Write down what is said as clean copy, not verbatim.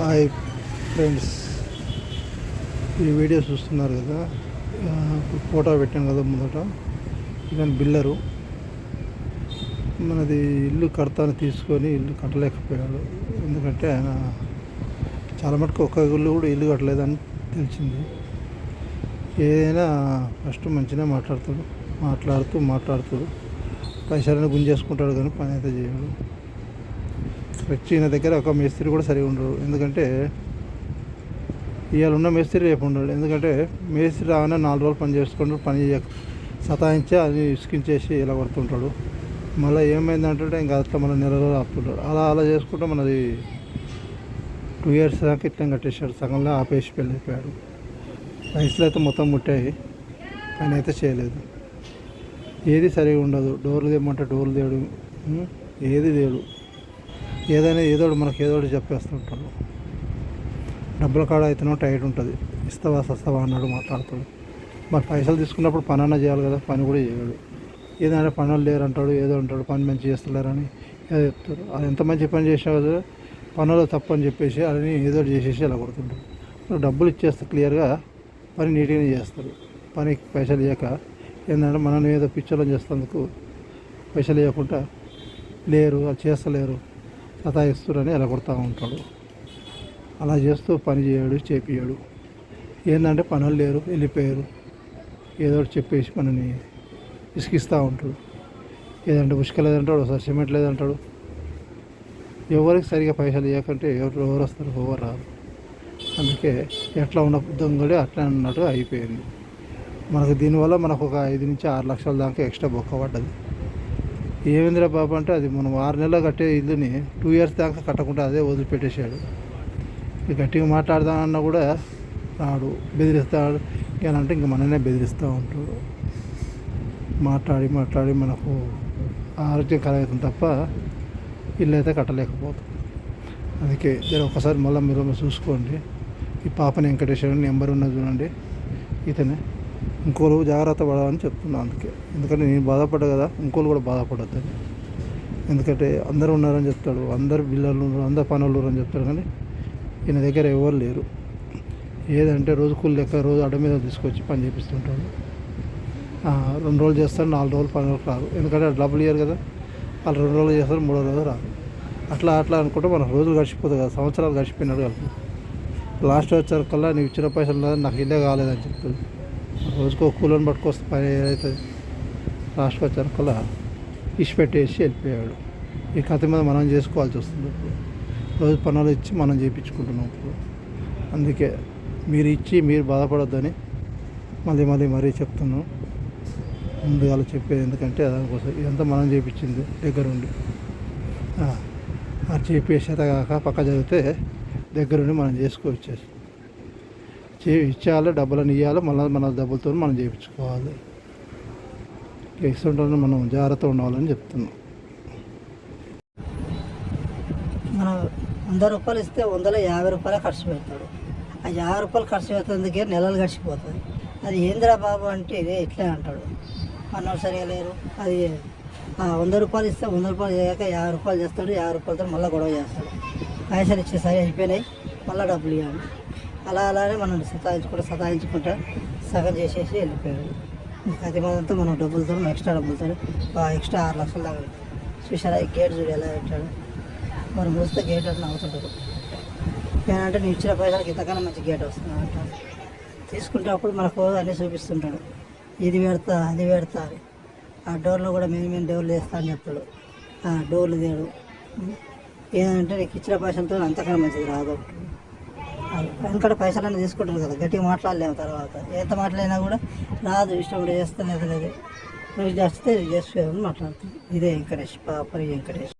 Hi friends, ఈ video చూస్తున్నారు కదా. ఫోటో పెట్టాను కదా ముందట. ఇదని బిల్లరు మనది ఇల్లు కడతాను తీసుకొని ఇల్లు కట్టలేకపోయాడు. ఎందుకంటే ఆయన చాలా మటుకు ఒక్క ఇల్లు కూడా ఇల్లు కట్టలేదని తెలిసింది. ఏదైనా ఫస్ట్ మంచిగా మాట్లాడుతూ పైసలను గుంజేసుకుంటాడు, కానీ పని అయితే చేయడు. వచ్చిన దగ్గర ఒక మేస్త్రి కూడా సరిగా ఉండడు. ఎందుకంటే ఇవాళ ఉన్న మేస్త్రి రేపు ఉండడు. ఎందుకంటే మేస్త్రి రాగానే 4 రోజులు పని చేసుకుంటూ పని సతాయించి అది ఇసుకించేసి ఇలా కొడుతుంటాడు. మళ్ళీ ఏమైందంటే ఇంకా అట్లా మన నెల రోజులు ఆపుతుంటాడు. అలా చేసుకుంటూ మనది 2 years దాకా ఇట్లా కట్టేశాడు. సగంలో ఆపేసి వెళ్ళిపోయాడు. పైసలు అయితే మొత్తం ముట్టాయి, పని అయితే చేయలేదు. ఏది సరిగా ఉండదు. డోర్లు తేమంటే డోర్లు తేడు, ఏది తేడు. ఏదైనా ఏదోడు మనకు ఏదోడు చెప్పేస్తుంటాడు. డబ్బుల కాడ అయితేనో టైట్ ఉంటుంది. ఇస్తావా సస్తావా అన్నాడు, మాట్లాడుతాడు. మరి పైసలు తీసుకున్నప్పుడు పని అన్నా చేయాలి కదా, పని కూడా చేయడు. ఏదైనా పనులు లేరు అంటాడు, ఏదో అంటాడు, పని మంచి చేస్తలేరని ఏదో చెప్తారు. అది ఎంత మంచి పని చేసినా కదా, పనులు తప్పని చెప్పేసి అది ఏదో చేసేసి అలా కొడుతుంటాడు. డబ్బులు ఇచ్చేస్తే క్లియర్గా పని నీట్గానే చేస్తారు. పనికి పైసలు ఇవ్వక ఏంటంటే మనం ఏదో పిచ్చర్లో చేస్తేందుకు పైసలు ఇవ్వకుండా లేరు, అది చేస్తలేరు, సతాయిస్తురని అలా కొడతా ఉంటాడు. అలా చేస్తూ పని చేయడు, చేపియడు. ఏంటంటే పనులు లేరు, వెళ్ళిపోయారు, ఏదో చెప్పేసి మనని ఇసుకిస్తూ ఉంటాడు. ఏదంటే ఉసుక లేదంటాడు, ఒకసారి సిమెంట్ లేదంటాడు. ఎవరికి సరిగా పైసలు ఇవ్వకంటే ఎవరు వస్తారు, ఎవరు రారు. అందుకే ఎట్లా ఉన్న దొంగడే అట్లా అన్నట్టు అయిపోయింది. మనకు దీనివల్ల మనకు ఒక 5 నుంచి 6 లక్షల దాకా ఎక్స్ట్రా బొక్క పడ్డది. ఏమేంద్ర బాబు అంటే అది మనం 6 నెలలు కట్టే ఇల్లుని 2 years దాకా కట్టకుండా అదే వదిలిపెట్టేశాడు. గట్టిగా మాట్లాడదామన్నా కూడా రాడు, బెదిరిస్తాడు. ఏనంటే ఇంక మననే బెదిరిస్తూ ఉంటాడు. మాట్లాడి మనకు ఆరోగ్యం కలగవుతుంది తప్ప ఇల్లు అయితే కట్టలేకపోతాం. అందుకే ఒకసారి మళ్ళీ మీరు చూసుకోండి. ఈ పాపని వెంకటేశ్వర నెంబర్ ఉన్నది చూడండి, ఇతనే. ఇంకోరు జాగ్రత్త పడమని చెప్తున్నాను. అందుకే, ఎందుకంటే నేను బాధపడ్డా కదా, ఇంకోరు కూడా బాధపడద్దని. ఎందుకంటే అందరూ ఉన్నారని చెప్తాడు, అందరు బిల్లలు ఉన్నారు, అందరు పనులు అని చెప్తాడు. కానీ ఈయన దగ్గర ఎవరు లేరు. ఏదంటే రోజు కూలి లెక్క రోజు అడ్డ మీద తీసుకొచ్చి పని చేపిస్తుంటాడు. 2 రోజులు చేస్తాడు, 4 రోజులు పనులకు రారు. ఎందుకంటే డబ్బులు ఇయ్యారు కదా, వాళ్ళు 2 రోజులు చేస్తారు, 3వ రోజు రారు. అట్లా అనుకుంటే మన రోజులు గడిచిపోతుంది కదా, సంవత్సరాలు గడిచిపోయినాడు కలిపి. లాస్ట్ వచ్చేకల్లా నీకు ఇచ్చిన పైసలు నాకు ఇల్లే కాలేదని చెప్తాడు. రోజుకో కూలని పట్టుకొస్తే పని ఏదవుతుంది. లాస్ట్కి వచ్చేకల్లా ఇచ్చిపెట్టేసి వెళ్ళిపోయాడు. ఈ కథ మీద మనం చేసుకోవాల్సి వస్తుంది. ఇప్పుడు రోజు పనులు ఇచ్చి మనం చేయించుకుంటున్నాం. ఇప్పుడు అందుకే మీరు ఇచ్చి మీరు బాధపడొద్దని మరీ చెప్తున్నాం. ముందుగా చెప్పేది ఎందుకంటే దానికోసం ఇదంతా మనం చేయించింది దగ్గరుండి. అది చేసేత కాక పక్క జరిగితే దగ్గరుండి మనం చేసుకోవచ్చు. ఇచ్చేయాలి, డబ్బులను ఇవ్వాలి, మళ్ళీ మన డబ్బులతో మనం చేయించుకోవాలి. ఇస్తుంటే మనం జాగ్రత్త ఉండాలని చెప్తున్నాం. మనం 100 రూపాయలు ఇస్తే 150 రూపాయలు ఖర్చు పెడతాడు. ఆ 50 రూపాయలు ఖర్చు పెడుతుందుకే నెలలు గడిచిపోతుంది. అది ఏంద్రా బాబు అంటే ఇదే ఇట్లే అంటాడు. మనం సరిగా లేరు. అది 100 రూపాయలు ఇస్తే 100 రూపాయలు చేయక 50 రూపాయలు చేస్తాడు. 50 రూపాయలతో మళ్ళీ గొడవ చేస్తాడు. పైసలు ఇచ్చేసరి అయిపోయినాయి, మళ్ళీ డబ్బులు ఇవ్వాలి. అలానే మనం సతాయించుకుంటా సగం చేసేసి వెళ్ళిపోయాడు. అది మొత్తం మనం డబ్బులతో ఎక్స్ట్రా డబ్బులతో ఎక్స్ట్రా 6 లక్షల దాకా చూసారా. ఈ గేట్ చూడు ఎలా పెట్టాడు. మరి మూస్తే గేట్ అట్లా అవుతుంటారు. ఏమంటే నేను ఇచ్చిన పైసలకి ఇంతకన్నా మంచి గేట్ వస్తుంది అంటాడు. తీసుకుంటే అప్పుడు మనకు అన్నీ చూపిస్తుంటాడు. ఇది పెడతా అది పెడతా అని. ఆ డోర్లో కూడా మేము డోర్లు వేస్తా అని చెప్తాడు. డోర్లు తేడు. ఏదంటే నీకు ఇచ్చిన పైసలతో అంతకన్నా మంచిది రాదు. ఎందుకంటే పైసలన్నీ తీసుకుంటారు కదా, గట్టిగా మాట్లాడలేము. తర్వాత ఎంత మాట్లాడినా కూడా రాదు, ఇష్టం చేస్తాను లేదు. నువ్వు చేస్తే చేస్తే మాట్లాడుతుంది. ఇదే వెంకటేష్, పాపరి వెంకటేష్.